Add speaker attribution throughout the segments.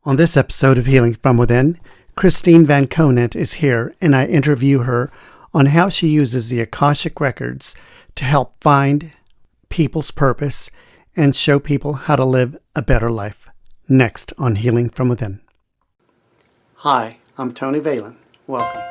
Speaker 1: On this episode of Healing from Within, Christine VanCoughnett is here, and I interview her on how she uses the Akashic records to help find people's purpose and show people how to live a better life. Next on Healing from Within. Hi, I'm Tony Valen. Welcome.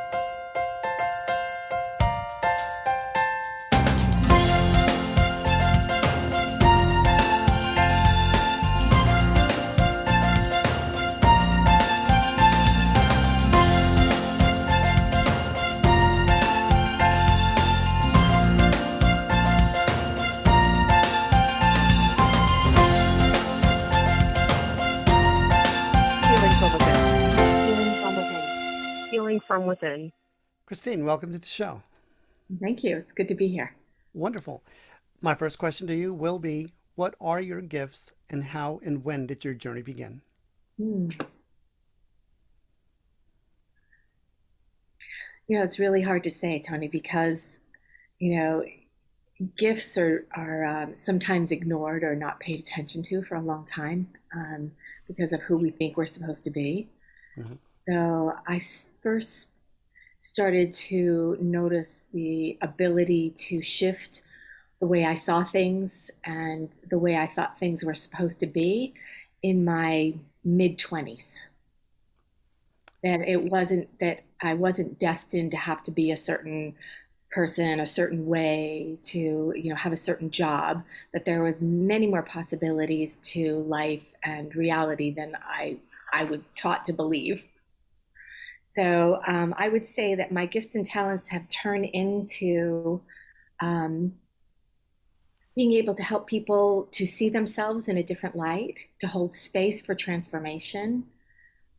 Speaker 2: Healing from within.
Speaker 1: Christine, welcome to the show.
Speaker 3: Thank you. It's good to be here.
Speaker 1: Wonderful. My first question to you will be, what are your gifts and how and when did your journey begin?
Speaker 3: It's really hard to say, Tony, because, gifts are sometimes ignored or not paid attention to for a long time because of who we think we're supposed to be. Mm-hmm. So I first started to notice the ability to shift the way I saw things and the way I thought things were supposed to be in my mid-20s. That I wasn't destined to have to be a certain person, a certain way, to have a certain job, that there was many more possibilities to life and reality than I was taught to believe. So I would say that my gifts and talents have turned into being able to help people to see themselves in a different light, to hold space for transformation.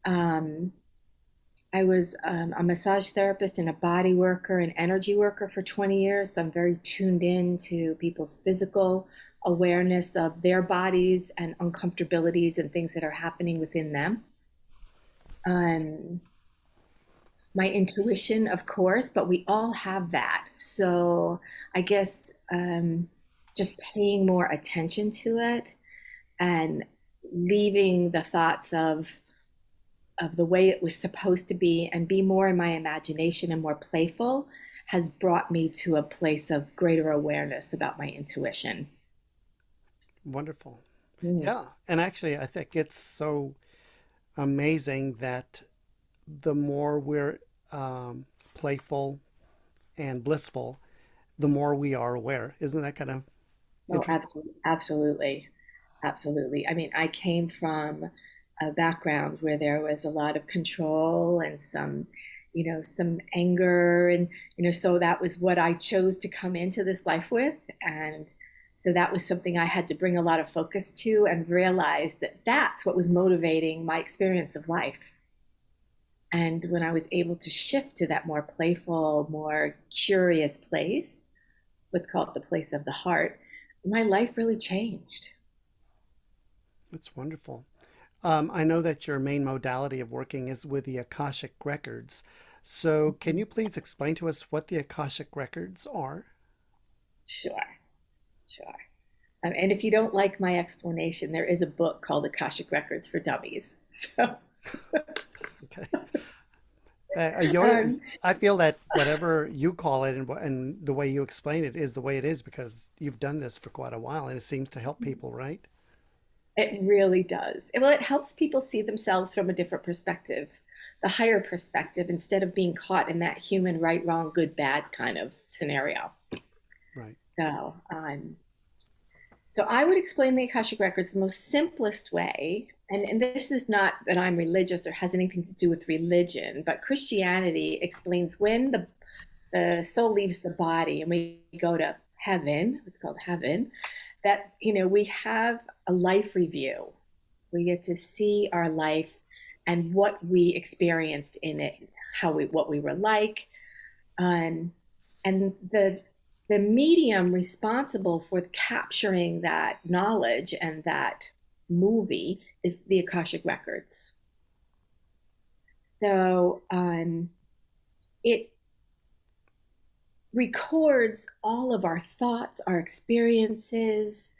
Speaker 3: I was a massage therapist and a body worker and energy worker for 20 years. So I'm very tuned in to people's physical awareness of their bodies and uncomfortabilities and things that are happening within them. My intuition, of course, but we all have that. So I guess just paying more attention to it and leaving the thoughts of the way it was supposed to be and be more in my imagination and more playful has brought me to a place of greater awareness about my intuition.
Speaker 1: Wonderful. Yeah. And actually, I think it's so amazing that the more we're playful and blissful, the more we are aware. Isn't that kind of interesting?
Speaker 3: Absolutely. I mean, I came from a background where there was a lot of control and some anger, and so that was what I chose to come into this life with. And so that was something I had to bring a lot of focus to and realize that that's what was motivating my experience of life. And when I was able to shift to that more playful, more curious place, what's called the place of the heart, my life really changed.
Speaker 1: That's wonderful. I know that your main modality of working is with the Akashic records. So can you please explain to us what the Akashic records are?
Speaker 3: Sure. And if you don't like my explanation, there is a book called Akashic Records for Dummies. So.
Speaker 1: Okay. I feel that whatever you call it and the way you explain it is the way it is, because you've done this for quite a while and it seems to help people, right?
Speaker 3: It really does. Well, it helps people see themselves from a different perspective, the higher perspective, instead of being caught in that human right, wrong, good, bad kind of scenario.
Speaker 1: Right.
Speaker 3: So I would explain the Akashic Records the most simplest way. And this is not that I'm religious or has anything to do with religion, but Christianity explains when the soul leaves the body and we go to heaven, it's called heaven, that, we have a life review. We get to see our life and what we experienced in it, what we were like. And the medium responsible for capturing that knowledge and that movie is the Akashic Records. So it records all of our thoughts, our experiences,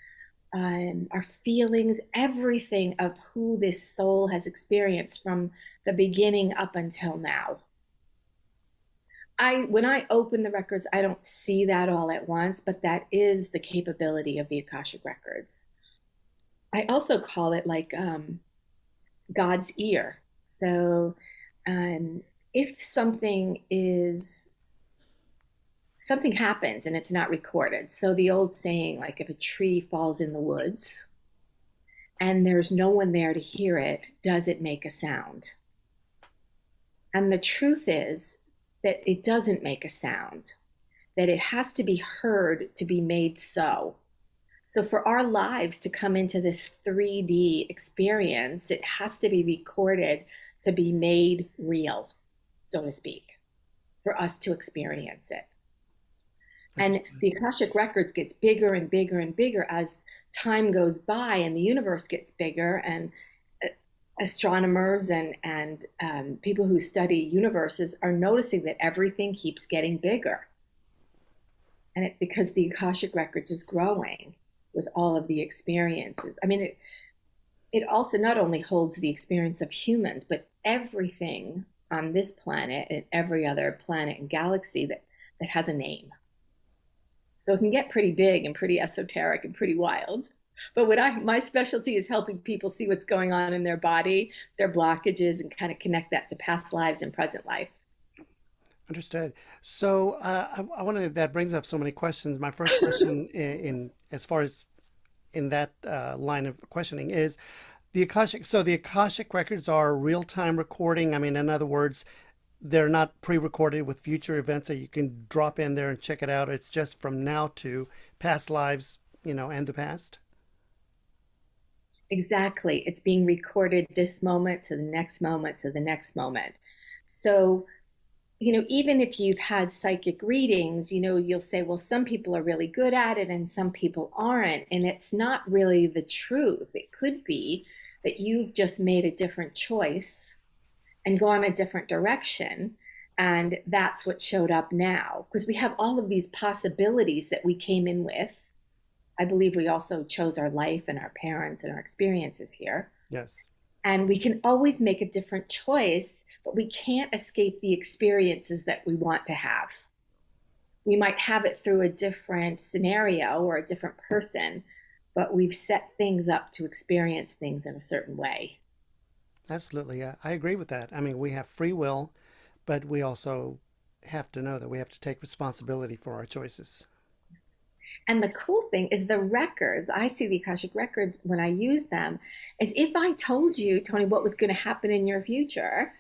Speaker 3: our feelings, everything of who this soul has experienced from the beginning up until now. When I open the records, I don't see that all at once, but that is the capability of the Akashic records. I also call it like God's ear. So if something happens and it's not recorded. So the old saying, like if a tree falls in the woods and there's no one there to hear it, does it make a sound? And the truth is that it doesn't make a sound, that it has to be heard to be made so. So for our lives to come into this 3D experience, it has to be recorded to be made real, so to speak, for us to experience it. And the Akashic records gets bigger and bigger and bigger as time goes by and the universe gets bigger, and astronomers and people who study universes are noticing that everything keeps getting bigger. And it's because the Akashic records is growing with all of the experiences. I mean, it also not only holds the experience of humans, but everything on this planet and every other planet and galaxy that has a name. So it can get pretty big and pretty esoteric and pretty wild. But my specialty is helping people see what's going on in their body, their blockages, and kind of connect that to past lives and present life.
Speaker 1: Understood. So I wanted, that brings up so many questions. My first question in as far as in that line of questioning is the Akashic. So the Akashic records are real-time recording. I mean, in other words, they're not pre-recorded with future events that you can drop in there and check it out. It's just from now to past lives, and the past.
Speaker 3: Exactly. It's being recorded this moment to the next moment to the next moment. So, even if you've had psychic readings, you'll say, well, some people are really good at it and some people aren't. And it's not really the truth. It could be that you've just made a different choice and gone a different direction. And that's what showed up now. Because we have all of these possibilities that we came in with. I believe we also chose our life and our parents and our experiences here.
Speaker 1: Yes.
Speaker 3: And we can always make a different choice, but we can't escape the experiences that we want to have. We might have it through a different scenario or a different person, but we've set things up to experience things in a certain way.
Speaker 1: Absolutely. I agree with that. I mean, we have free will, but we also have to know that we have to take responsibility for our choices.
Speaker 3: And the cool thing is the records, I see the Akashic records when I use them, as if I told you, Tony, what was going to happen in your future,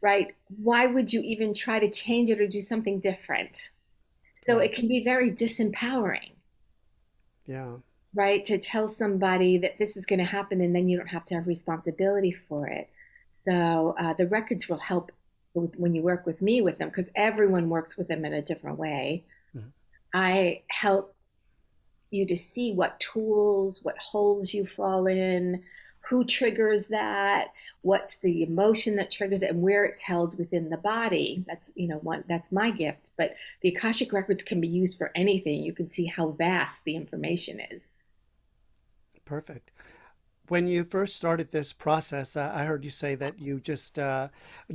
Speaker 3: right? Why would you even try to change it or do something different? So
Speaker 1: Right.
Speaker 3: It can be very disempowering.
Speaker 1: Yeah.
Speaker 3: Right? To tell somebody that this is going to happen and then you don't have to have responsibility for it. So the records will help when you work with me with them, because everyone works with them in a different way. Mm-hmm. I help you to see what tools, what holes you fall in, who triggers that, what's the emotion that triggers it, and where it's held within the body. That's that's my gift. But the Akashic records can be used for anything. You can see how vast the information is.
Speaker 1: Perfect. When you first started this process, I heard you say that you just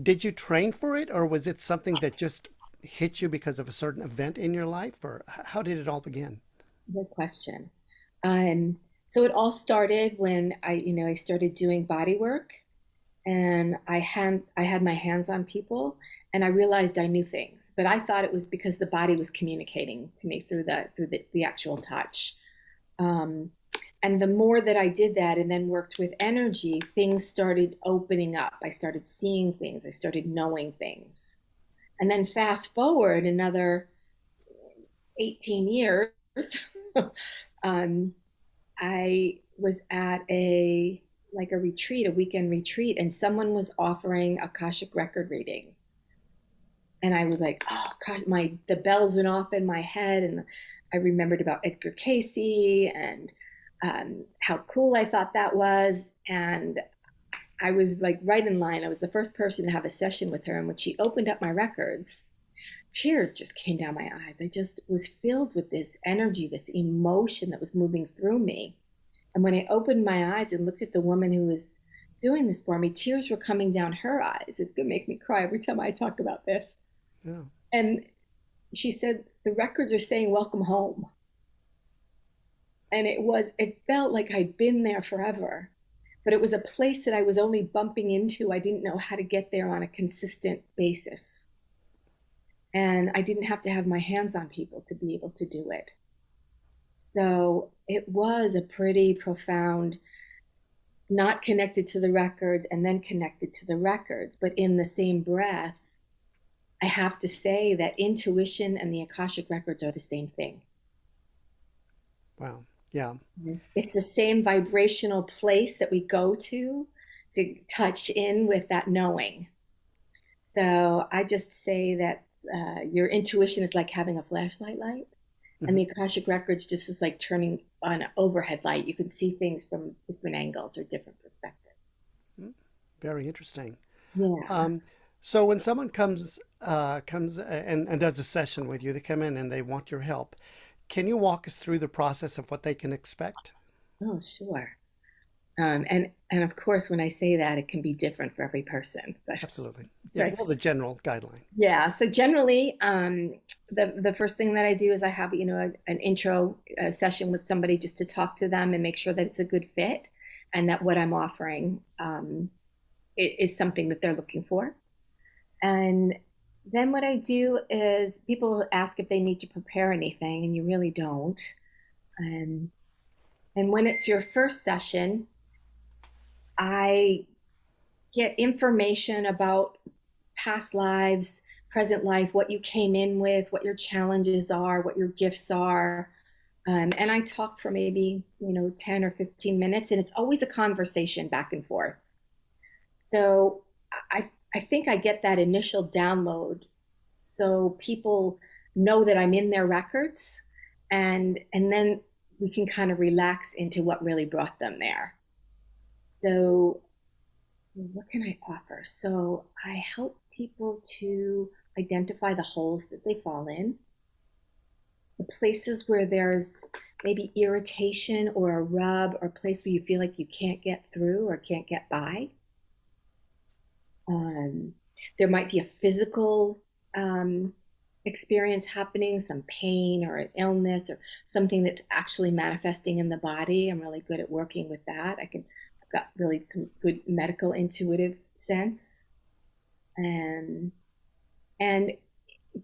Speaker 1: did you train for it, or was it something that just hit you because of a certain event in your life, or how did it all begin?
Speaker 3: Good question. So it all started when I started doing body work, and I had my hands on people, and I realized I knew things, but I thought it was because the body was communicating to me through the actual touch. And the more that I did that and then worked with energy, things started opening up. I started seeing things. I started knowing things. And then fast forward another 18 years, I was at a retreat, a weekend retreat, and someone was offering Akashic record readings. And I was like, oh gosh, the bells went off in my head, and I remembered about Edgar Cayce and how cool I thought that was. And I was like right in line. I was the first person to have a session with her. And when she opened up my records, tears just came down my eyes. I just was filled with this energy, this emotion that was moving through me. And when I opened my eyes and looked at the woman who was doing this for me, tears were coming down her eyes. It's going to make me cry every time I talk about this.
Speaker 1: Yeah.
Speaker 3: And she said, the records are saying, welcome home. And it felt like I'd been there forever, but it was a place that I was only bumping into. I didn't know how to get there on a consistent basis. And I didn't have to have my hands on people to be able to do it. So it was a pretty profound, not connected to the records and then connected to the records, but in the same breath, I have to say that intuition and the Akashic records are the same thing.
Speaker 1: Wow. Yeah.
Speaker 3: It's the same vibrational place that we go to touch in with that knowing. So I just say that your intuition is like having a flashlight light, and the Akashic records just is like turning on an overhead light. You can see things from different angles or different perspectives.
Speaker 1: Very interesting.
Speaker 3: Yeah.
Speaker 1: So when someone comes and does a session with you, they come in and they want your help. Can you walk us through the process of what they can expect?
Speaker 3: Oh, sure. And of course, when I say that, it can be different for every person. But
Speaker 1: Absolutely. Yeah.
Speaker 3: right.
Speaker 1: Well, the general guideline.
Speaker 3: Yeah. So generally, the first thing that I do is I have an intro session with somebody just to talk to them and make sure that it's a good fit, and that what I'm offering is something that they're looking for. And then what I do is people ask if they need to prepare anything, and you really don't. And when it's your first session, I get information about past lives, present life, what you came in with, what your challenges are, what your gifts are. And I talk for maybe, 10 or 15 minutes, and it's always a conversation back and forth. So I think I get that initial download so people know that I'm in their records, and then we can kind of relax into what really brought them there. So what can I offer? So I help people to identify the holes that they fall in, the places where there's maybe irritation or a rub or a place where you feel like you can't get through or can't get by. There might be a physical experience happening, some pain or an illness or something that's actually manifesting in the body. I'm really good at working with that. I've got really some good medical intuitive sense. And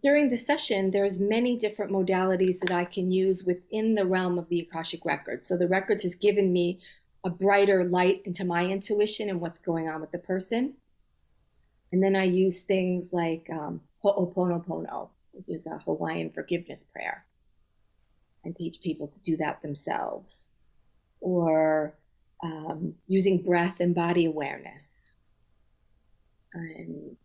Speaker 3: during the session, there's many different modalities that I can use within the realm of the Akashic records. So the records has given me a brighter light into my intuition and what's going on with the person. And then I use things like Ho'oponopono, which is a Hawaiian forgiveness prayer, and teach people to do that themselves. Or using breath and body awareness, and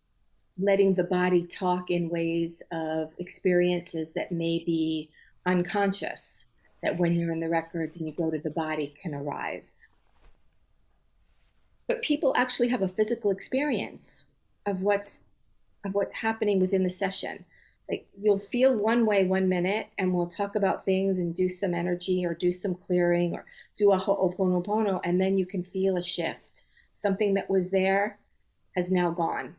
Speaker 3: letting the body talk in ways of experiences that may be unconscious, that when you're in the records and you go to the body can arise. But people actually have a physical experience of what's happening within the session. Like you'll feel one way 1 minute, and we'll talk about things and do some energy or do some clearing or do a ho'oponopono, and then you can feel a shift. Something that was there has now gone,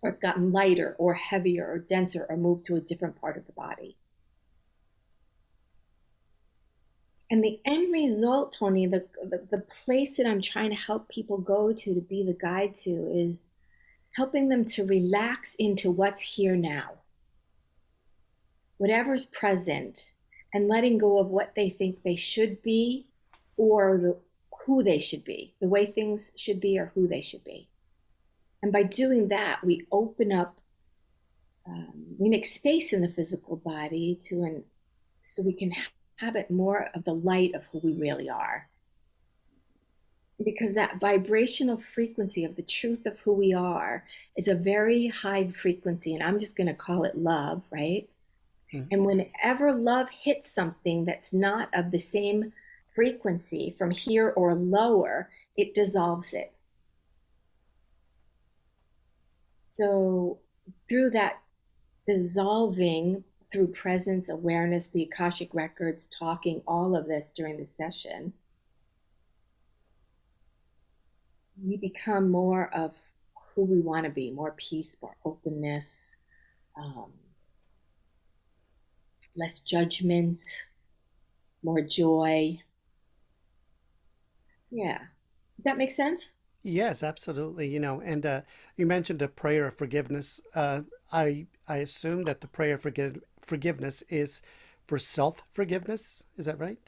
Speaker 3: or it's gotten lighter or heavier or denser or moved to a different part of the body. And the end result, Tony, the place that I'm trying to help people go to be the guide to, is helping them to relax into what's here now, whatever's present, and letting go of what they think they should be or who they should be, the way things should be or who they should be. And by doing that, we open up, we make space in the physical body so we can habit more of the light of who we really are. Because that vibrational frequency of the truth of who we are is a very high frequency, and I'm just going to call it love, right? Mm-hmm. And whenever love hits something that's not of the same frequency from here or lower, it dissolves it. So through that dissolving, through presence, awareness, the Akashic records, talking, all of this during the session, we become more of who we want to be, more peace, more openness, um, less judgment, more joy. Yeah. Does that make sense?
Speaker 1: Yes, absolutely. And you mentioned a prayer of forgiveness. I assume that the prayer of forgiveness is for self-forgiveness. Is that right?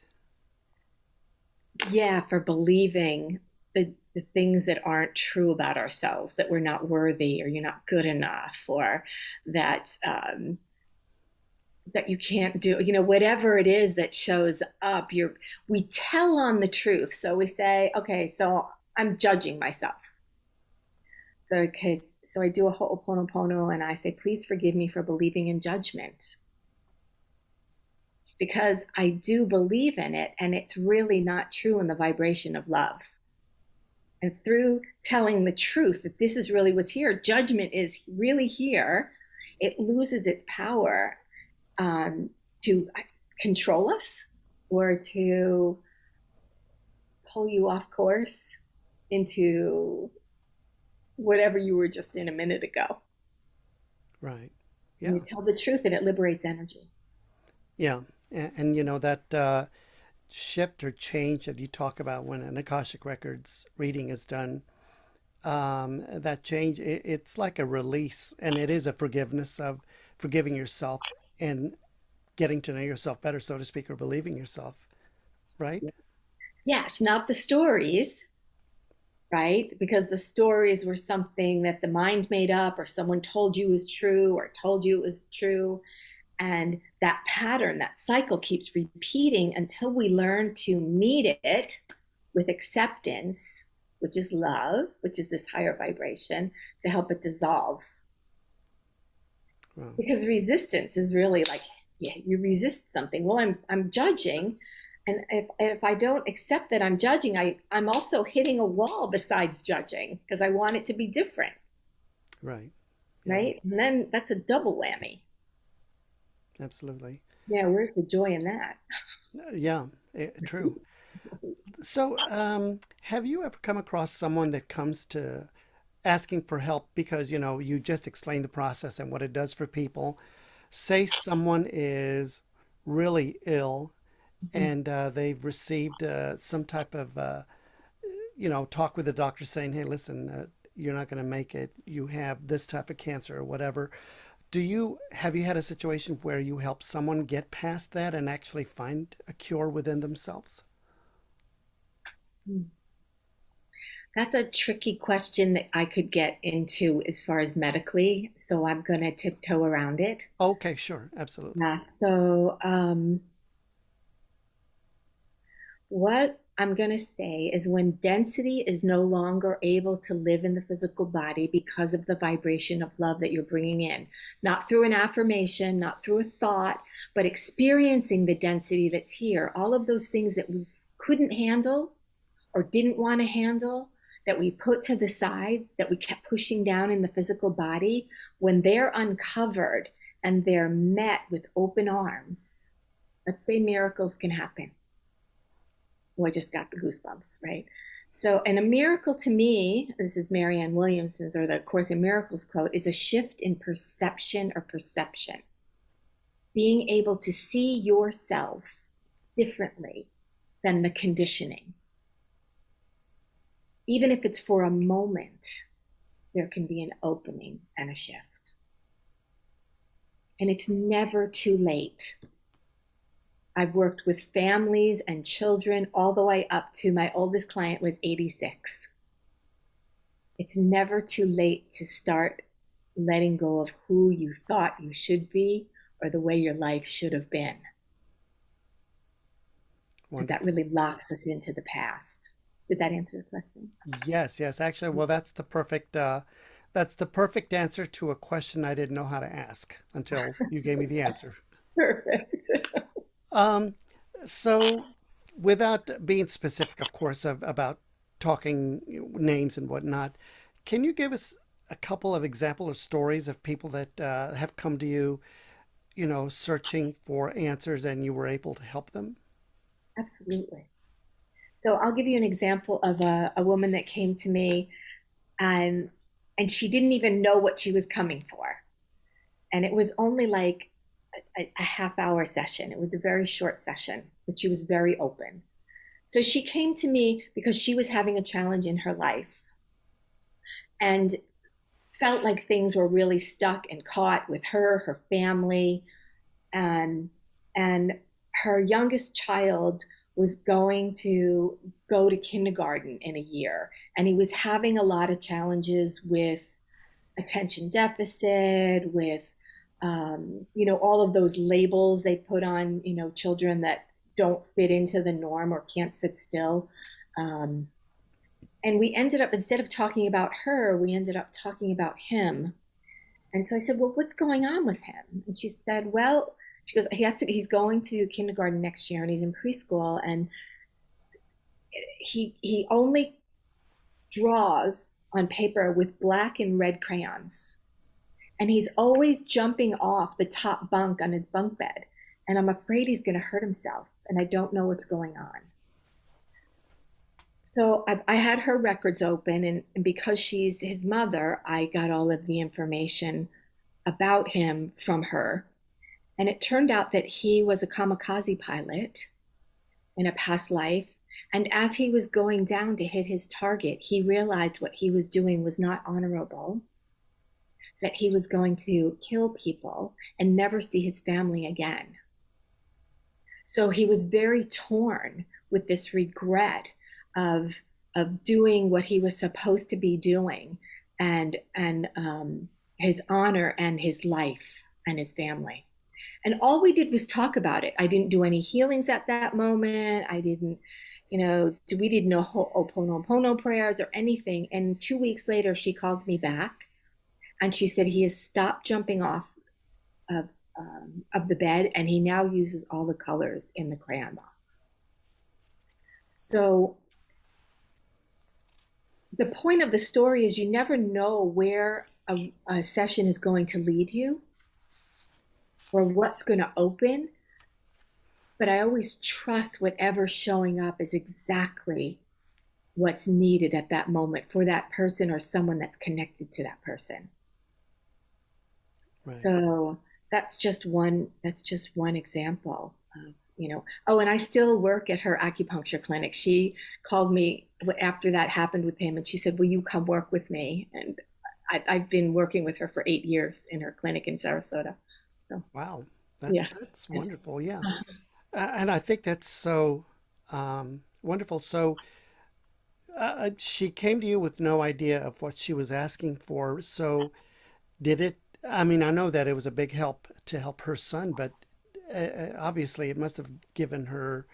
Speaker 3: Yeah, for believing the things that aren't true about ourselves, that we're not worthy or you're not good enough, or that that you can't do, whatever it is that shows up, we tell on the truth. So we say, okay, so I'm judging myself. So, okay, so I do a ho'oponopono and I say, please forgive me for believing in judgment because I do believe in it and it's really not true in the vibration of love. And through telling the truth that this is really what's here, judgment is really here, it loses its power to control us or to pull you off course into whatever you were just in a minute ago.
Speaker 1: Right.
Speaker 3: And
Speaker 1: Yeah.
Speaker 3: you tell the truth and it liberates energy.
Speaker 1: Yeah. And that shift or change that you talk about when an Akashic Records reading is done, that change, it's like a release, and it is a forgiveness of forgiving yourself and getting to know yourself better, so to speak, or believing yourself, right?
Speaker 3: Yes, not the stories, right? Because the stories were something that the mind made up or someone told you was true or told you it was true. And that pattern, that cycle keeps repeating until we learn to meet it with acceptance, which is love, which is this higher vibration, to help it dissolve.
Speaker 1: Wow.
Speaker 3: Because resistance is really like, yeah, you resist something. Well, I'm judging. And if I don't accept that I'm judging, I'm also hitting a wall besides judging because I want it to be different,
Speaker 1: Right. Yeah,
Speaker 3: right? And then that's a double whammy.
Speaker 1: absolutely.
Speaker 3: Yeah, where's the joy in that?
Speaker 1: Yeah, true. So, have you ever come across someone that comes to asking for help because, you just explained the process and what it does for people? Say someone is really ill and they've received some type of, talk with the doctor saying, hey, listen, you're not going to make it. You have this type of cancer or whatever. Have you had a situation where you help someone get past that and actually find a cure within themselves?
Speaker 3: That's a tricky question that I could get into as far as medically. So I'm going to tiptoe around it.
Speaker 1: Okay, sure, absolutely.
Speaker 3: Yeah. So, what I'm going to say is when density is no longer able to live in the physical body because of the vibration of love that you're bringing in, not through an affirmation, not through a thought, but experiencing the density that's here, all of those things that we couldn't handle or didn't want to handle, that we put to the side, that we kept pushing down in the physical body, when they're uncovered and they're met with open arms, let's say miracles can happen. Oh, I just got the goosebumps, right? So, and a miracle to me, this is Marianne Williamson's or the Course in Miracles quote, is a shift in perception or perception. Being able to see yourself differently than the conditioning. Even if it's for a moment, there can be an opening and a shift. And it's never too late. I've worked with families and children all the way up to my oldest client was 86. It's never too late to start letting go of who you thought you should be or the way your life should have been. Because that
Speaker 1: Wonderful.
Speaker 3: really locks us into the past. Did that answer the question?
Speaker 1: Yes, yes. Actually, well, that's the perfect answer to a question I didn't know how to ask until you gave me the answer.
Speaker 3: Perfect.
Speaker 1: Um, so without being specific, of course, about talking names and whatnot, can you give us a couple of example or stories of people that have come to you, searching for answers and you were able to help them?
Speaker 3: Absolutely. So I'll give you an example of a woman that came to me, and she didn't even know what she was coming for. And it was only like a half hour session. It was a very short session, but she was very open. So she came to me because she was having a challenge in her life and felt like things were really stuck and caught with her, her family, and her youngest child was going to go to kindergarten in a year, and he was having a lot of challenges with attention deficit, with all of those labels they put on children that don't fit into the norm or can't sit still. And we ended up, instead of talking about her, we ended up talking about him. And so I said, well, what's going on with him? And she said, well, she goes, he's going to kindergarten next year and he's in preschool, and he only draws on paper with black and red crayons. And he's always jumping off the top bunk on his bunk bed. And I'm afraid he's going to hurt himself. And I don't know what's going on. So I had her records open. And because she's his mother, I got all of the information about him from her. And it turned out that he was a kamikaze pilot in a past life. And as he was going down to hit his target, he realized what he was doing was not honorable, that he was going to kill people and never see his family again. So he was very torn with this regret of doing what he was supposed to be doing, and his honor and his life and his family. And all we did was talk about it. I didn't do any healings at that moment. I didn't, we did no Ho'oponopono prayers or anything. And 2 weeks later, she called me back and she said he has stopped jumping off of the bed, and he now uses all the colors in the crayon box. So the point of the story is you never know where a session is going to lead you or what's going to open. But I always trust whatever's showing up is exactly what's needed at that moment for that person or someone that's connected to that person. Right. So that's just one example of, Oh, and I still work at her acupuncture clinic. She called me after that happened with him, and she said, will you come work with me? And I've been working with her for 8 years in her clinic in Sarasota. So
Speaker 1: wow, that's wonderful. Yeah. And I think that's so wonderful. So she came to you with no idea of what she was asking for. So I know that it was a big help to help her son, but obviously it must have given her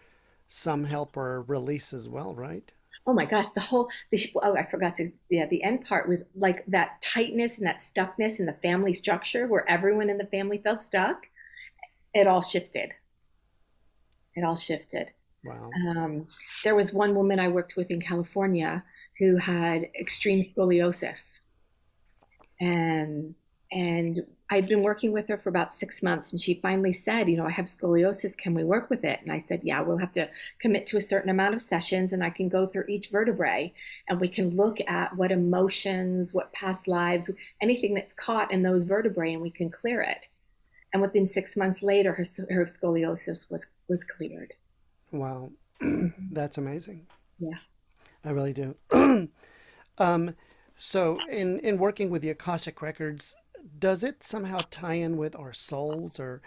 Speaker 1: some help or release as well, right?
Speaker 3: Oh my gosh, I forgot the end part was like that tightness and that stuckness in the family structure where everyone in the family felt stuck. It all shifted. Wow. There was one woman I worked with in California who had extreme scoliosis, and I'd been working with her for about 6 months, and she finally said, I have scoliosis. Can we work with it? And I said, yeah, we'll have to commit to a certain amount of sessions, and I can go through each vertebrae, and we can look at what emotions, what past lives, anything that's caught in those vertebrae, and we can clear it. And within 6 months later, her scoliosis was cleared.
Speaker 1: Wow. That's amazing.
Speaker 3: Yeah.
Speaker 1: I really do. So in working with the Akashic Records, does it somehow tie in with our souls, or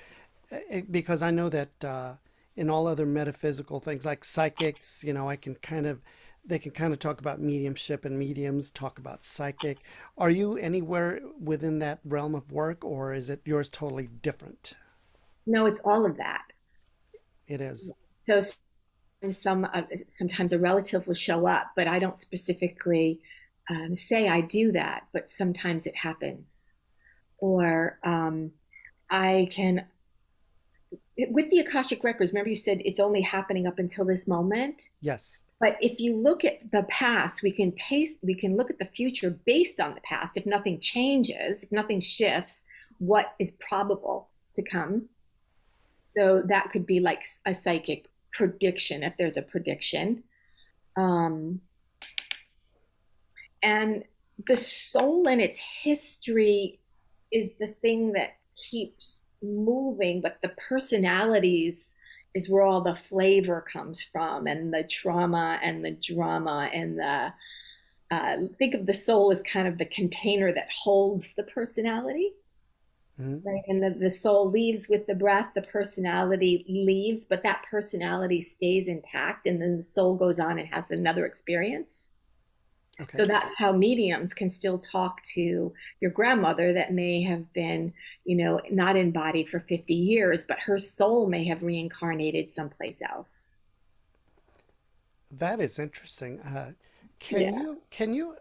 Speaker 1: because I know that in all other metaphysical things like psychics, they can kind of talk about mediumship, and mediums talk about psychic. Are you anywhere within that realm of work, or is it yours totally different?
Speaker 3: No, it's all of that.
Speaker 1: It is.
Speaker 3: So sometimes a relative will show up, but I don't specifically say I do that, but sometimes it happens. Or I can, with the Akashic Records, remember you said it's only happening up until this moment?
Speaker 1: Yes.
Speaker 3: But if you look at the past, we can look at the future based on the past. If nothing changes, if nothing shifts, what is probable to come? So that could be like a psychic prediction, if there's a prediction. Um, and the soul and its history is the thing that keeps moving, but the personalities is where all the flavor comes from, and the trauma and the drama and the think of the soul as kind of the container that holds the personality.
Speaker 1: Mhm.
Speaker 3: Right. And the soul leaves with the breath, the personality leaves, but that personality stays intact. And then the soul goes on and has another experience. So
Speaker 1: Okay.
Speaker 3: that's how mediums can still talk to your grandmother that may have been, not in body for 50 years, but her soul may have reincarnated someplace else.
Speaker 1: That is interesting.
Speaker 3: Yeah.
Speaker 1: Can you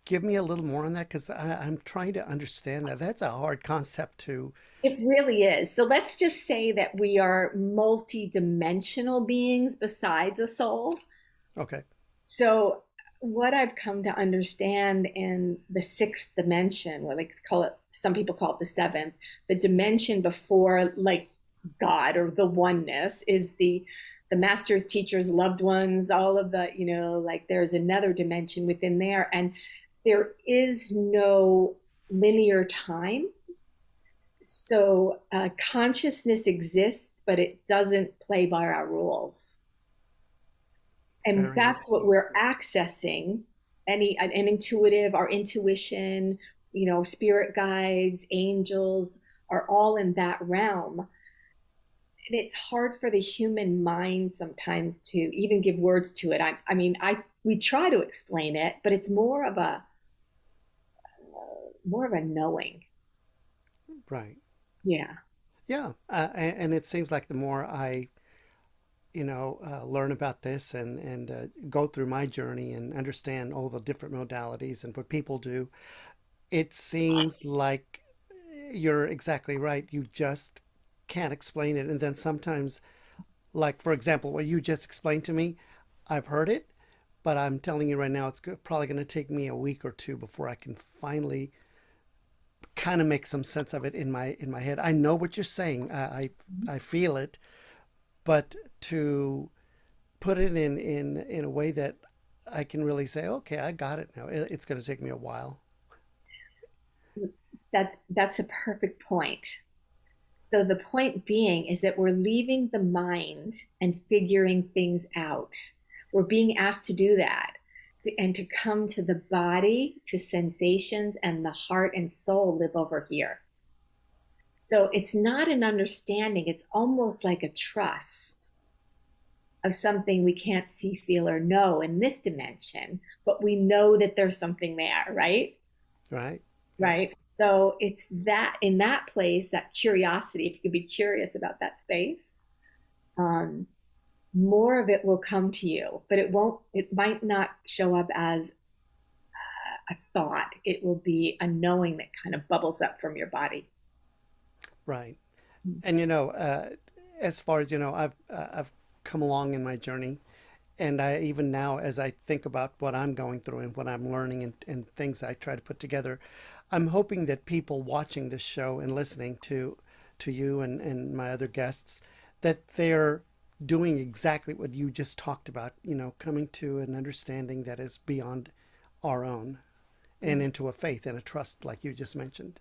Speaker 1: give me a little more on that? Because I'm trying to understand that. That's a hard concept to.
Speaker 3: It really is. So let's just say that we are multi-dimensional beings besides a soul.
Speaker 1: Okay.
Speaker 3: So what I've come to understand in the sixth dimension, what like call it, some people call it the seventh, the dimension before like God or the oneness is the masters, teachers, loved ones, all of the, like there's another dimension within there. And there is no linear time. So consciousness exists, but it doesn't play by our rules. And
Speaker 1: Very
Speaker 3: that's what
Speaker 1: interesting.
Speaker 3: we're accessing. An intuitive, our intuition, spirit guides, angels are all in that realm. And it's hard for the human mind sometimes to even give words to it. I we try to explain it, but it's more of a knowing.
Speaker 1: Right.
Speaker 3: Yeah.
Speaker 1: Yeah. And it seems like the more I, learn about this and go through my journey and understand all the different modalities and what people do, it seems like you're exactly right. You just can't explain it. And then sometimes, like, for example, what you just explained to me, I've heard it, but I'm telling you right now, it's probably going to take me a week or two before I can finally kind of make some sense of it in my head. I know what you're saying. I feel it, but to put it in a way that I can really say, okay, I got it now. It's going to take me a while.
Speaker 3: That's a perfect point. So the point being is that we're leaving the mind and figuring things out. We're being asked to do that and to come to the body, to sensations, and the heart and soul live over here. So it's not an understanding, it's almost like a trust of something we can't see, feel, or know in this dimension, but we know that there's something there, right?
Speaker 1: Right? Yeah.
Speaker 3: Right. So it's that in that place, that curiosity, if you could be curious about that space, um, more of it will come to you, but it might not show up as a thought. It will be a knowing that kind of bubbles up from your body.
Speaker 1: Right. And as far as I've come along in my journey, and I even now, as I think about what I'm going through and what I'm learning and things I try to put together, I'm hoping that people watching this show and listening to you and my other guests, that they're doing exactly what you just talked about, coming to an understanding that is beyond our own and
Speaker 3: Yeah.
Speaker 1: into a faith and a trust like you just mentioned.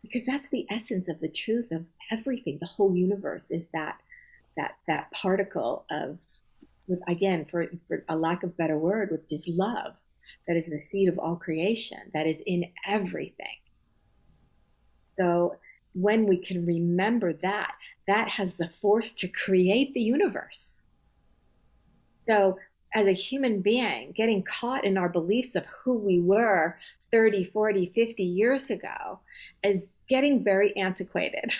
Speaker 3: Because that's the essence of the truth of everything. The whole universe is that particle of, with again, for a lack of better word, which is love. That is the seed of all creation. That is in everything. So when we can remember that, that has the force to create the universe. So as a human being, getting caught in our beliefs of who we were 30, 40, 50 years ago is getting very antiquated.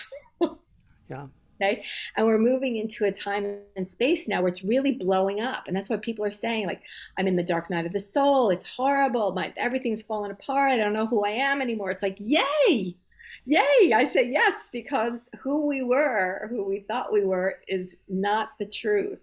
Speaker 1: Yeah.
Speaker 3: Okay. And we're moving into a time and space now where it's really blowing up. And that's what people are saying. Like, I'm in the dark night of the soul. It's horrible. Everything's falling apart. I don't know who I am anymore. It's like, yay, yay. I say yes, because who we were, who we thought we were, is not the truth.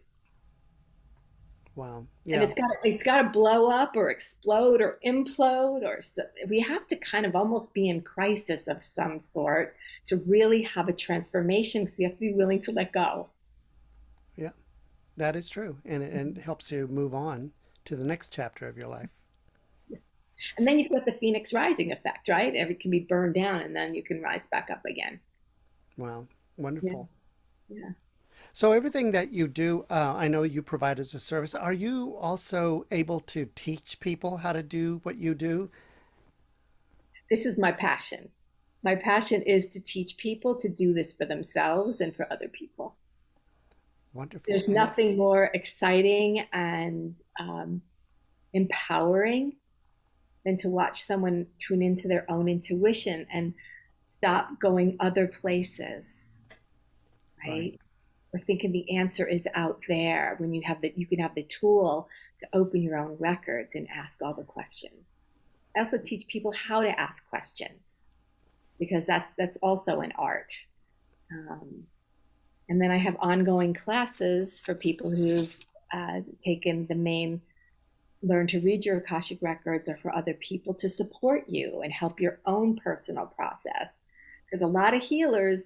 Speaker 1: Wow.
Speaker 3: And
Speaker 1: Yeah.
Speaker 3: it's got to blow up or explode or implode, or we have to kind of almost be in crisis of some sort to really have a transformation, because we have to be willing to let go.
Speaker 1: Yeah. That is true. And it helps you move on to the next chapter of your life.
Speaker 3: And then you've got the Phoenix rising effect, right? Everything can be burned down and then you can rise back up again.
Speaker 1: Wow.
Speaker 3: Yeah.
Speaker 1: Wonderful.
Speaker 3: Yeah.
Speaker 1: So everything that you do, I know you provide as a service. Are you also able to teach people how to do what you do?
Speaker 3: This is my passion. My passion is to teach people to do this for themselves and for other people.
Speaker 1: Wonderful.
Speaker 3: There's nothing more exciting and empowering than to watch someone tune into their own intuition and stop going other places,
Speaker 1: Right.
Speaker 3: right? Or thinking the answer is out there when you can have the tool to open your own records and ask all the questions. I also teach people how to ask questions because that's also an art. Um, and then I have ongoing classes for people who've taken the main learn to read your Akashic records or for other people to support you and help your own personal process. Because a lot of healers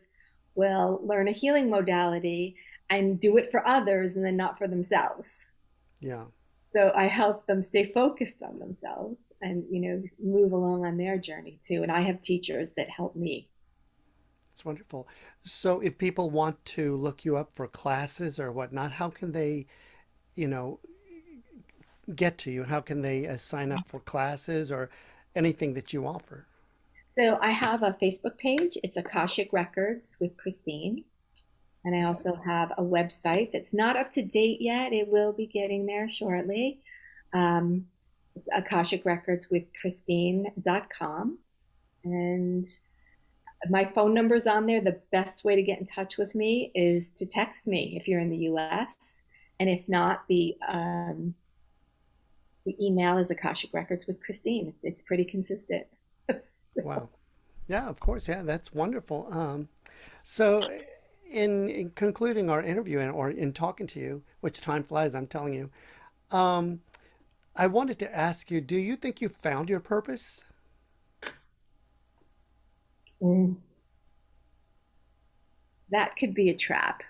Speaker 3: will learn a healing modality and do it for others and then not for themselves.
Speaker 1: Yeah.
Speaker 3: So I help them stay focused on themselves and, move along on their journey too. And I have teachers that help me.
Speaker 1: It's wonderful. So if people want to look you up for classes or whatnot, how can they, you know, get to you? How can they sign up for classes or anything that you offer?
Speaker 3: So I have a Facebook page. It's Akashic Records with Christine. And I
Speaker 1: Okay.
Speaker 3: also have a website that's not up to date yet. It will be getting there shortly. Um, it's Akashic Records with Christine.com. And my phone number's on there. The best way to get in touch with me is to text me if you're in the US. And if not, the email is Akashic Records with Christine. It's pretty consistent.
Speaker 1: Wow. Yeah, of course. Yeah, that's wonderful. So in concluding our interview or in talking to you, which time flies, I'm telling you, um, I wanted to ask you, do you think you found your purpose?
Speaker 3: Mm, that could be a trap.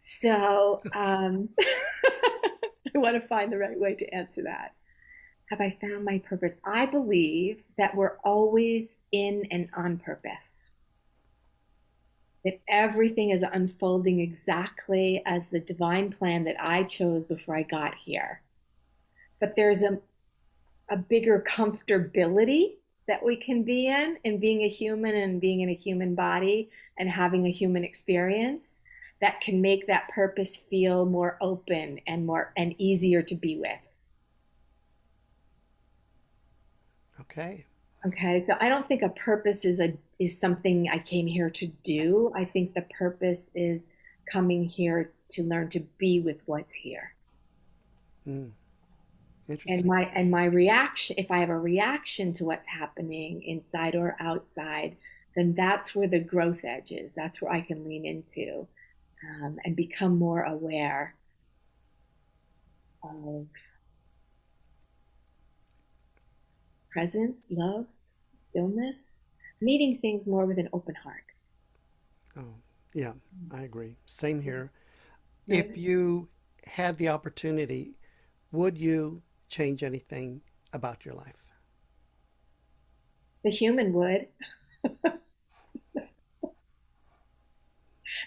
Speaker 3: So I want to find the right way to answer that. Have I found my purpose? I believe that we're always in and on purpose, that everything is unfolding exactly as the divine plan that I chose before I got here. But there's a bigger comfortability that we can be in being a human and being in a human body and having a human experience that can make that purpose feel more open and easier to be with.
Speaker 1: Okay.
Speaker 3: Okay, so I don't think a purpose is something I came here to do. I think the purpose is coming here to learn to be with what's here.
Speaker 1: Mm,
Speaker 3: And
Speaker 1: interesting.
Speaker 3: my reaction, if I have a reaction to what's happening inside or outside, then that's where the growth edge is. That's where I can lean into and become more aware of presence, love, stillness, meeting things more with an open heart.
Speaker 1: Oh, yeah, I agree. Same here. If
Speaker 3: Right?
Speaker 1: you had the opportunity, would you change anything about your life?
Speaker 3: The human would.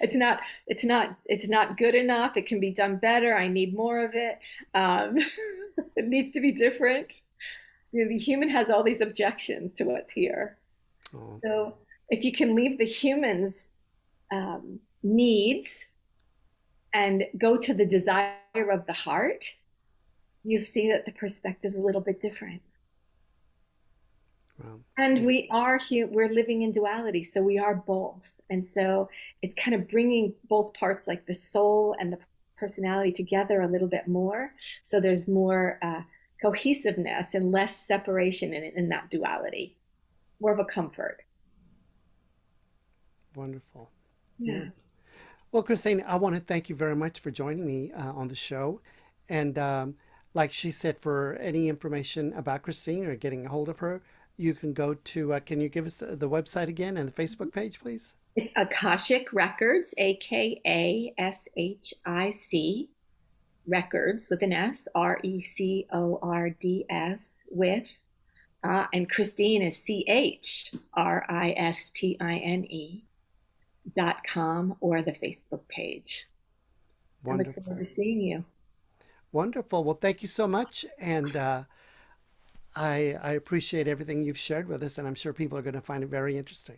Speaker 3: It's not good enough. It can be done better. I need more of it. Um, it needs to be different. The human has all these objections to what's here.
Speaker 1: Oh,
Speaker 3: So if you can leave the human's needs and go to the desire of the heart, you see that the perspective's a little bit different.
Speaker 1: well,
Speaker 3: And
Speaker 1: yeah,
Speaker 3: we're living in duality, so we are both. And so it's kind of bringing both parts, like the soul and the personality, together a little bit more. So there's more cohesiveness and less separation in that duality, more of a comfort.
Speaker 1: wonderful. Yeah.
Speaker 3: Yeah.
Speaker 1: Well, Christine, I want to thank you very much for joining me on the show. And like she said, for any information about Christine or getting a hold of her, you can go to, can you give us the website again and the Facebook page, please?
Speaker 3: It's Akashic Records, AKASHIC Records with an S, Records with, and Christine is CHRISTINE.com or the Facebook page. I look forward
Speaker 1: Wonderful.
Speaker 3: to seeing you.
Speaker 1: Wonderful. Well, thank you so much. And I appreciate everything you've shared with us, and I'm sure people are going to find it very interesting.